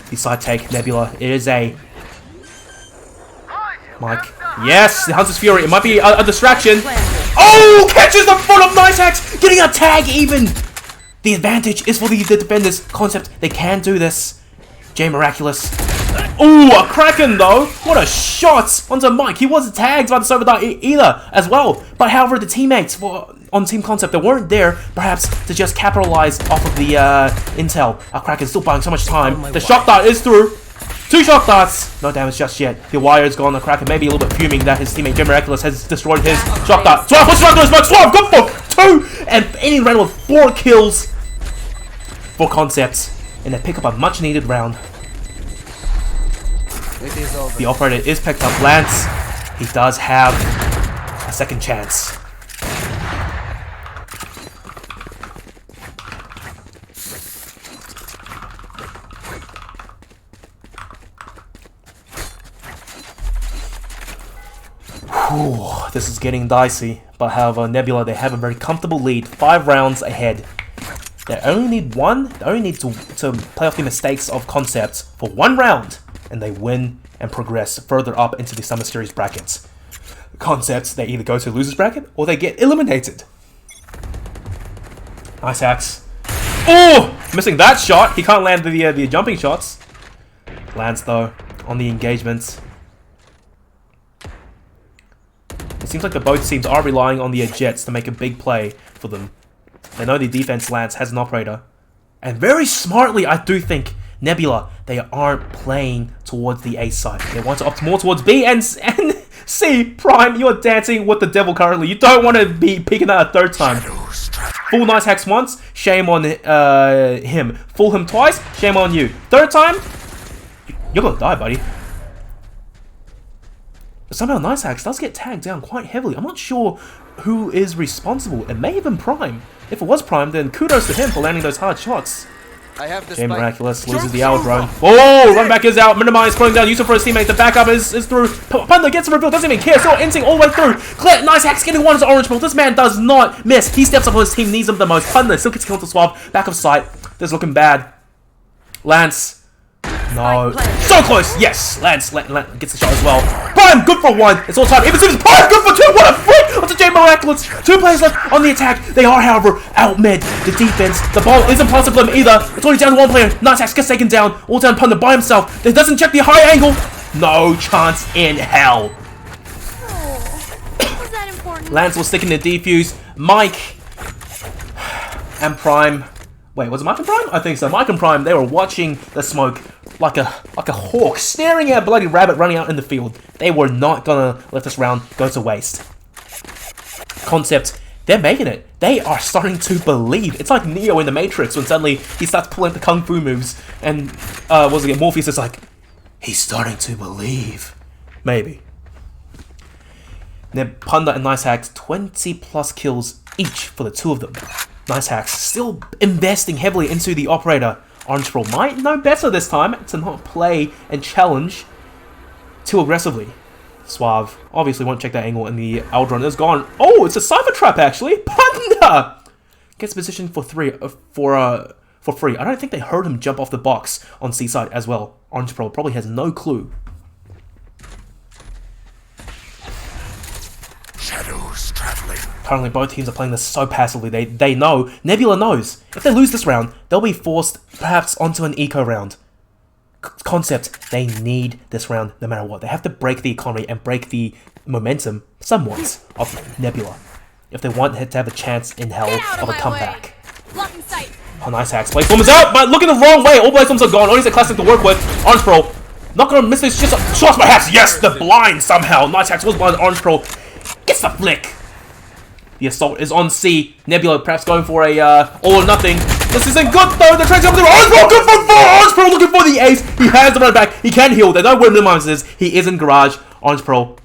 The side take, Nebula. It is a Mike. Yes, the Hunter's Fury. It might be a distraction. Oh, catches the foot of Nice Hacks. Getting a tag even. The advantage is for the defenders. Concept, they can do this. Jay Miraculous. Ooh, a Kraken though. What a shot onto Mike. He wasn't tagged by the Sova dart either as well. But however, the teammates on Team Concept, they weren't there perhaps to just capitalize off of the intel. A Kraken's still buying so much time. The shock dart is through. 2 shock darts. No damage just yet. The wire's gone. The Kraken may be a little bit fuming that his teammate Jim Miraculous has destroyed his shock dart. Swerve, what's wrong with this? Swerve, good for 2! And any round with 4 kills for Concepts. And they pick up a much needed round. The operator is picked up. Lance, he does have a second chance. Whew, this is getting dicey. But however, Nebula, they have a very comfortable lead. 5 rounds ahead. They only need one. They only need to play off the mistakes of Concepts for 1 round. And they win and progress further up into the Summer Series brackets. Concepts, they either go to the loser's bracket or they get eliminated. Nice hacks. Oh! Missing that shot. He can't land the jumping shots. Lands though on the engagements. It seems like the both teams are relying on the Jets to make a big play for them. They know the defense Lance has an operator. And very smartly, I do think, Nebula, they aren't playing towards the A side. They want to opt more towards B and C. Prime, you're dancing with the devil currently. You don't want to be picking that a 3rd time. Full nice hacks once, shame on him. Fool him twice, shame on you. 3rd time, you're gonna die, buddy. Somehow nice hacks does get tagged down quite heavily. I'm not sure who is responsible. It may have been Prime. If it was Prime, then kudos to him for landing those hard shots. Jay Miraculous loses the hour drone. Oh, run back is out. Minimize, pulling down Yusuf for his teammate. The backup is through. Panda gets the reveal, doesn't even care. Still inting all the way through. Clear, nice hacks getting one as orange ball. This man does not miss. He steps up on his team, needs him the most. Panda still gets killed to Suave. Back of sight. This is looking bad. Lance. No. So close. Yes. Lance gets the shot as well. Prime, good for 1. It's all time. Even Sims, Prime, good for 2. What a freak. Onto Jay Miraculous. 2 players left on the attack. They are, however, outmid the defense. The ball isn't possible for them either. It's only down to 1 player. Nice hacks gets taken down. All down Panda by himself. He doesn't check the high angle. No chance in hell. Was that important? Lance will stick in the defuse. Mike and Prime. Wait, was it Mike and Prime? I think so. Mike and Prime, they were watching the smoke like a hawk, staring at a bloody rabbit running out in the field. They were not gonna let this round go to waste. Concept, they're making it. They are starting to believe. It's like Neo in the Matrix when suddenly he starts pulling the kung fu moves and Morpheus is like, he's starting to believe. Maybe. Panda and Nice Hacks, 20 plus kills each for the 2 of them. Nice hacks, still investing heavily into the operator. Orange Pro might know better this time to not play and challenge too aggressively. Suave obviously won't check that angle, and the Aldron is gone. Oh, it's a Cypher Trap actually. Panda gets positioned for free. I don't think they heard him jump off the box on C side as well. Orange Pro probably has no clue. Shadows traveling. Currently, both teams are playing this so passively. They know. Nebula knows. If they lose this round, they'll be forced perhaps onto an eco round. Concept, they need this round no matter what. They have to break the economy and break the momentum, somewhat, of Nebula. If they want to have a chance in hell of a comeback. Oh, nice hacks. Blade Storm is out, but looking the wrong way. All Blade Storms are gone. Only a classic to work with. Orange Pro, not gonna miss this. Just shots by hacks. Yes, the blind somehow. Nice hacks was blind. Orange Pro gets the flick. The assault is on C. Nebula perhaps going for a all or nothing. This isn't good though. They're trying to go for Orange Pro. Good for 4. Orange Pro looking for the ace. He has the run back. He can heal. They know where Minimize is. He is in garage. Orange Pro.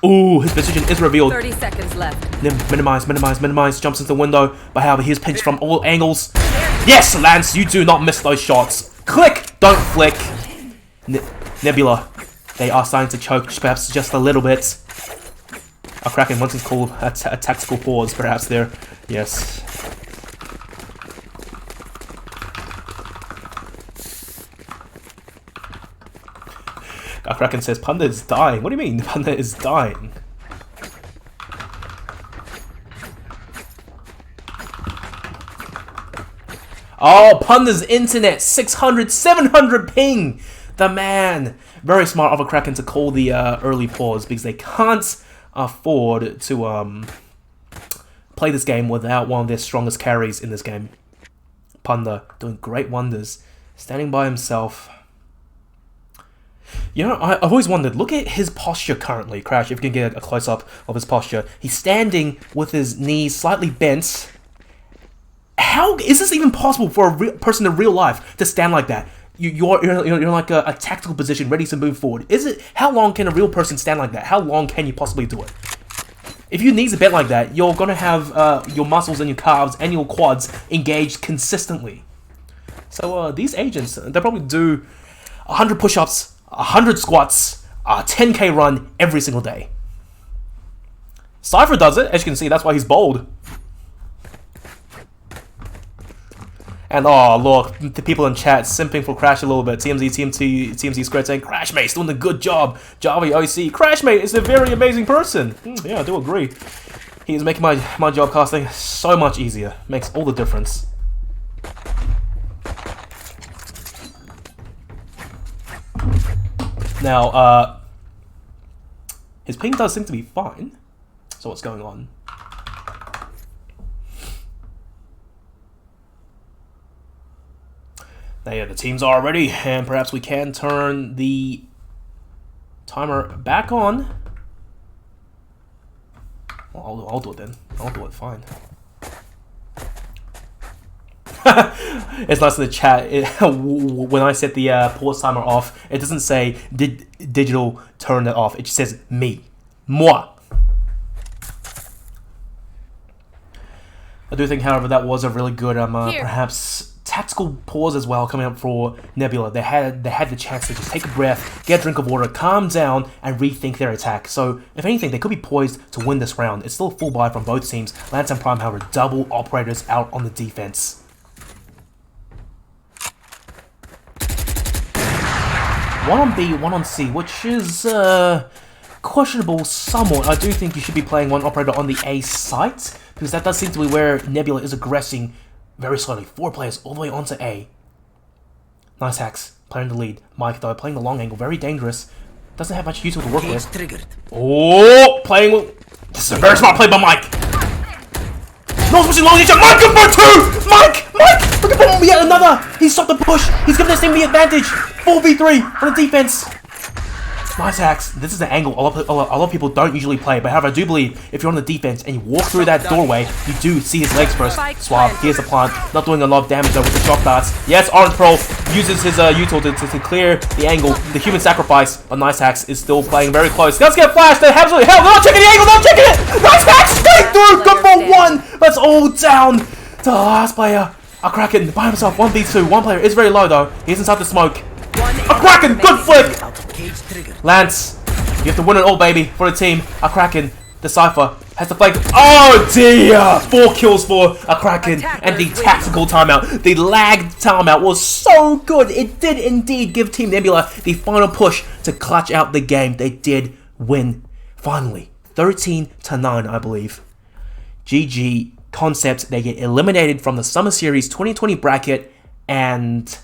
Ooh, his position is revealed. 30 seconds left. Minimize. Jumps into the window. But however, he's pinched from all angles. Yes, Lance, you do not miss those shots. Click. Don't flick. Nebula. They are starting to choke perhaps just a little bit. A Kraken once it's called a tactical pause, perhaps there. Yes. A Kraken says Panda is dying. What do you mean Panda is dying? Oh, Panda's internet 600, 700 ping. the man. Very smart of a Kraken to call the early pause because they can't afford to play this game without one of their strongest carries in this game. Panda doing great wonders, standing by himself. You know, I've always wondered, look at his posture currently, Crash, if you can get a close-up of his posture. He's standing with his knees slightly bent. How is this even possible for a real person in real life to stand like that? You're in like a tactical position, ready to move forward. How long can a real person stand like that? How long can you possibly do it? If your knees are bent like that, you're going to have your muscles and your calves and your quads engaged consistently. So these agents, they probably do 100 push-ups, 100 squats, a 10k run every single day. Cypher does it, as you can see, that's why he's bold. And oh look, the people in chat simping for Crash a little bit. TMZ Squared saying, Crash mate's doing a good job. Javi OC, Crash mate is a very amazing person. Yeah, I do agree. He is making my job casting so much easier. Makes all the difference. Now, his ping does seem to be fine. So what's going on? Now, yeah, the teams are ready, and perhaps we can turn the timer back on. Well, I'll do it then. I'll do it, fine. It's nice in the chat. When I set the pause timer off, it doesn't say did digital turn it off. It just says me, moi. I do think, however, that was a really good perhaps tactical pause as well coming up for Nebula. They had the chance to just take a breath, get a drink of water, calm down, and rethink their attack. So, if anything, they could be poised to win this round. It's still a full buy from both teams. Lance and Prime, however, double operators out on the defense. 1 on B, 1 on C, which is questionable somewhat. I do think you should be playing one operator on the A site, because that does seem to be where Nebula is aggressing very slowly. 4 players all the way onto A. Nice hacks, playing the lead. Mike, though, playing the long angle, very dangerous. Doesn't have much util to work with. Triggered. Oh, playing with... This is a very smart play by Mike. No pushing long each other. Mike, good for 2! Mike! Look at him, yet another! He stopped the push! He's giving this team the advantage! 4v3 on the defense! Nice hacks. This is an angle a lot of people don't usually play, but however, I do believe if you're on the defense and you walk through that doorway, you do see his legs first. Suave, here's the plant. Not doing a lot of damage though with the shock darts. Yes, Orange Pro uses his util to clear the angle, the human sacrifice, but Nice Hacks is still playing very close. Let's get flashed! They're absolutely hell! They're not checking the angle! They're not checking it! Nice Hacks! Straight through! Good for 1! That's all down to the last player. A Kraken by himself, 1v2. One player is very low though. He's inside the smoke. A Kraken, good flick! Lance, you have to win it all, baby, for the team. A Kraken, the Cypher, has the flank. Oh dear! 4 kills for a Kraken, and the tactical timeout, the lagged timeout was so good. It did indeed give Team Nebula the final push to clutch out the game. They did win, finally. 13-9, I believe. GG. Concept, they get eliminated from the Summer Series 2020 bracket, and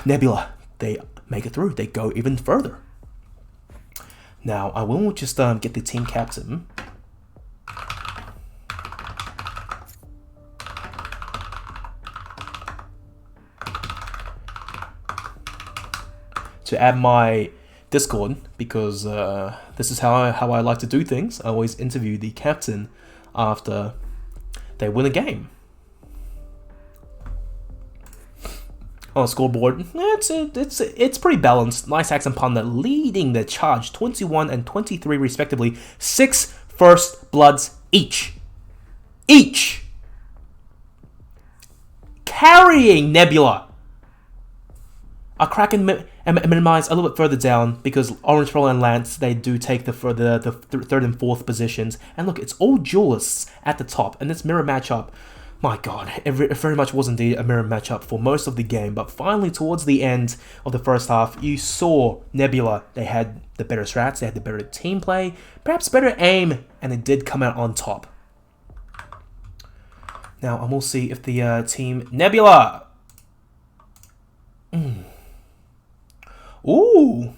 Nebula, they make it through. They go even further. Now, I will just get the team captain. To add my Discord, because this is how I like to do things. I always interview the captain after they win a game. On the scoreboard, it's pretty balanced. Nice Hacks and Panda leading the charge, 21 and 23 respectively. 6 first bloods each. Carrying Nebula. A Kraken minimize a little bit further down because Orange Pro and Lance, they do take the third and fourth positions. And look, it's all duelists at the top, and this mirror matchup, my god, it very much was indeed a mirror matchup for most of the game. But finally, towards the end of the first half, you saw Nebula, they had the better strats, they had the better team play, perhaps better aim, and they did come out on top. Now, and we'll see if the team Nebula... Ooh.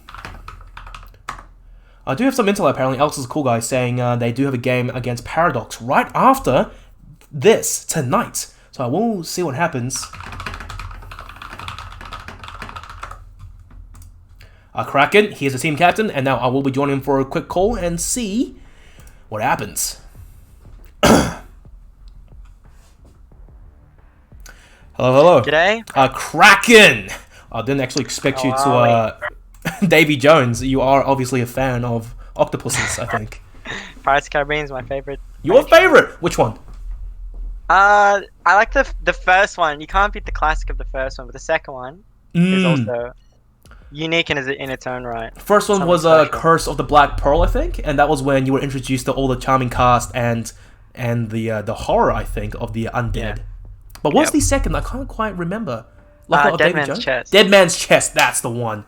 I do have some intel apparently. Alex is a cool guy saying they do have a game against Paradox right after this tonight. So I will see what happens. Kraken, he is a team captain, and now I will be joining him for a quick call and see what happens. Hello, hello. G'day. Kraken! I didn't actually expect you to... Davy Jones, you are obviously a fan of octopuses, I think. Pirates of the Caribbean is my favorite. Your favorite? Which one? I like the first one. You can't beat the classic of the first one, but the second one is also unique in its own right. First one was Curse of the Black Pearl, I think, and that was when you were introduced to all the charming cast and the horror, I think, of the undead. Yeah. But what's the second? I can't quite remember. Dead Man's Chest. Dead Man's Chest, that's the one.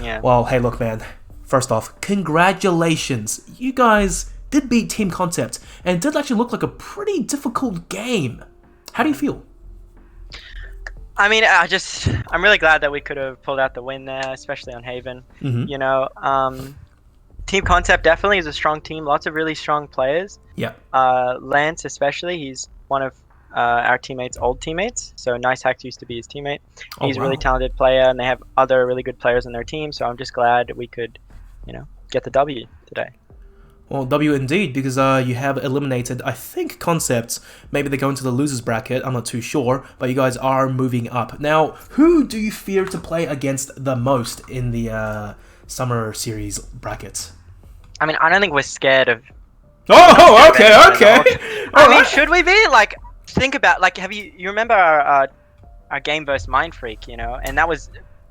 Yeah. Well, hey, look, man. First off, congratulations. You guys did beat Team Concept, and it did actually look like a pretty difficult game. How do you feel? I mean, I'm really glad that we could have pulled out the win there, especially on Haven. Mm-hmm. You know, Team Concept definitely is a strong team. Lots of really strong players. Yeah. Lance, especially, he's one of our teammates' old teammates. So Nice Hacks used to be his teammate. He's a really talented player, and they have other really good players on their team. So I'm just glad we could, get the W today. Well, W indeed, because you have eliminated, I think, Concepts. Maybe they go into the losers bracket, I'm not too sure, but you guys are moving up. Now, who do you fear to play against the most in the Summer Series brackets? I mean, I don't think we're scared of... Oh, okay. I mean, should we be? Like, think about, like, you remember our game versus Mind Freak, and that was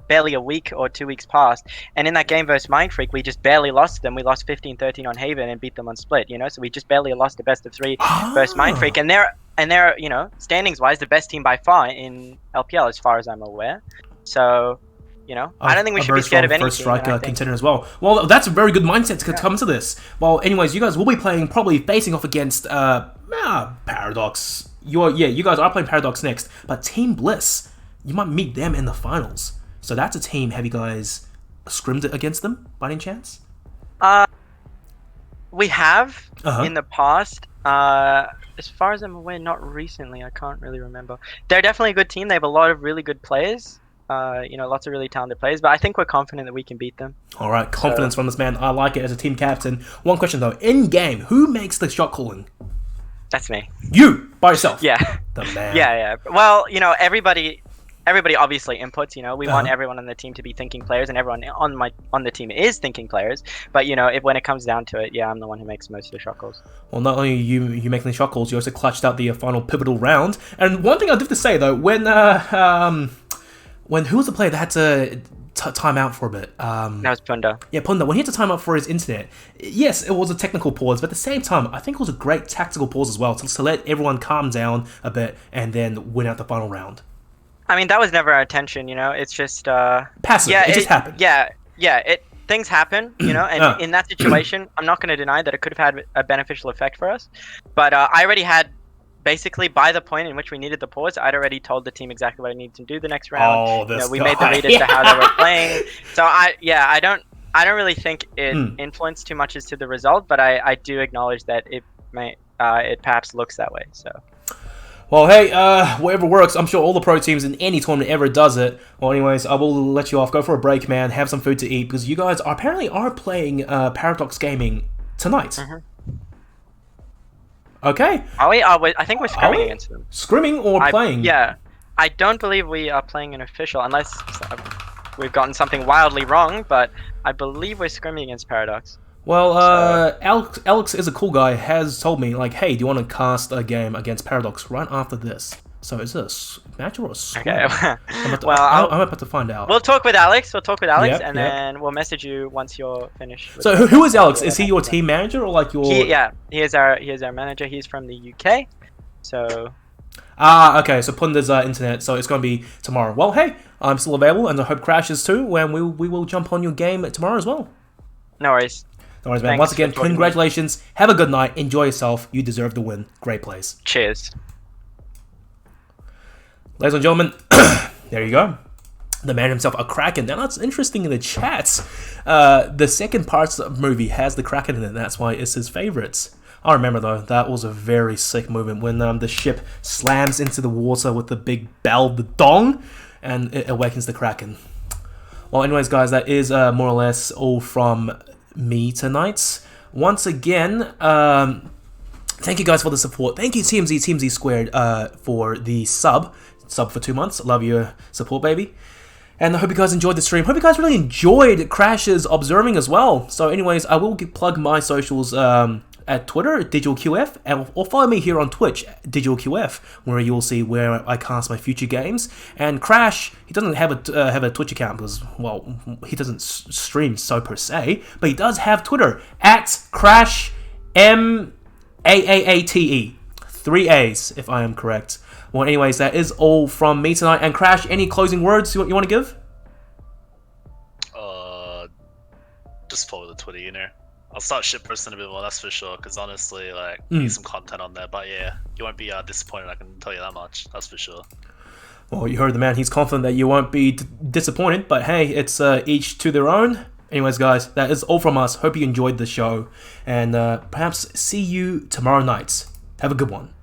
barely a week or 2 weeks past, and in that game versus Mind Freak, we just barely lost them. We lost 15-13 on Haven and beat them on Split, so we just barely lost the best of 3 versus Mind Freak, and they're standings wise the best team by far in LPL as far as I'm aware. So I don't think we should be scared of any first striker contender as well. Well, that's a very good mindset to come to this. Well, anyways, you guys will be playing, probably facing off against Paradox. You guys are playing Paradox next, but Team Bliss, you might meet them in the finals. So that's a team. Have you guys scrimmed against them by any chance? We have in the past. As far as I'm aware, not recently. I can't really remember. They're definitely a good team. They have a lot of really good players. Lots of really talented players. But I think we're confident that we can beat them. All right, confidence from this man. I like it as a team captain. One question though: in game, who makes the shot calling? That's me. You by yourself? Yeah. The man. Yeah. Well, everybody obviously inputs. We want everyone on the team to be thinking players, and everyone on the team is thinking players. But when it comes down to it, I'm the one who makes most of the shot calls. Well, not only you making the shot calls, you also clutched out the final pivotal round. And one thing I do have to say though, when who was the player that had to time out for a bit? That was Punda. Yeah, Punda. When he had to time out for his internet, yes, it was a technical pause, but at the same time, I think it was a great tactical pause as well to let everyone calm down a bit and then win out the final round. I mean, that was never our intention, It's just passive. Yeah, it just happened. Yeah. Things happen, and in that situation, I'm not going to deny that it could have had a beneficial effect for us. But I already had, basically, by the point in which we needed the pause, I'd already told the team exactly what I needed to do the next round. We made the read as to how they were playing. So I don't really think it influenced too much as to the result, but I do acknowledge that it perhaps looks that way. So. Well, hey, whatever works. I'm sure all the pro teams in any tournament ever does it. Well, anyways, I will let you off. Go for a break, man. Have some food to eat, because you guys apparently are playing Paradox Gaming tonight. Mm-hmm. Okay. Are we? I think we're scrimming against them. Scrimming or playing? Yeah. I don't believe we are playing an official, unless we've gotten something wildly wrong, but I believe we're scrimming against Paradox. Well, Alex is a cool guy, has told me, like, hey, do you want to cast a game against Paradox right after this? So is this a match or a scrim? Okay. I'm about to find out. We'll talk with Alex, then we'll message you once you're finished. So who is Alex? Is he your team manager or like your... He is our manager. He's from the UK, so... Okay, so Punda's internet, so it's going to be tomorrow. Well, hey, I'm still available, and I hope crashes too, and we will jump on your game tomorrow as well. No worries. No worries, man. Thanks. Once again, congratulations. Have a good night. Enjoy yourself. You deserve the win. Great plays. Cheers. Ladies and gentlemen, there you go. the man himself, a Kraken. Now that's interesting in the chats. The second part of the movie has the Kraken in it, and that's why it's his favorites. I remember though, that was a very sick moment when the ship slams into the water with the big bell, the dong, and it awakens the Kraken. Well, anyways, guys, that is more or less all from me tonight. Once again, thank you guys for the support. Thank you, TMZ Squared, for the sub for 2 months. Love your support, baby. And I hope you guys enjoyed the stream. Hope you guys really enjoyed Crash's observing as well. So anyways, I will plug my socials at Twitter, DigitalQF, or follow me here on Twitch, DigitalQF, where you'll see where I cast my future games. And Crash, he doesn't have a Twitch account because, well, he doesn't stream so per se, but he does have Twitter, at Crash MAAATE. 3 A's, if I am correct. Well, anyways, that is all from me tonight. And Crash, any closing words you want to give? Just follow the Twitter, you know. I'll start shitposting a bit more, that's for sure. Because honestly, like, need some content on there. But yeah, you won't be disappointed. I can tell you that much. That's for sure. Well, you heard the man. He's confident that you won't be disappointed. But hey, it's each to their own. Anyways, guys, that is all from us. Hope you enjoyed the show, and perhaps see you tomorrow night. Have a good one.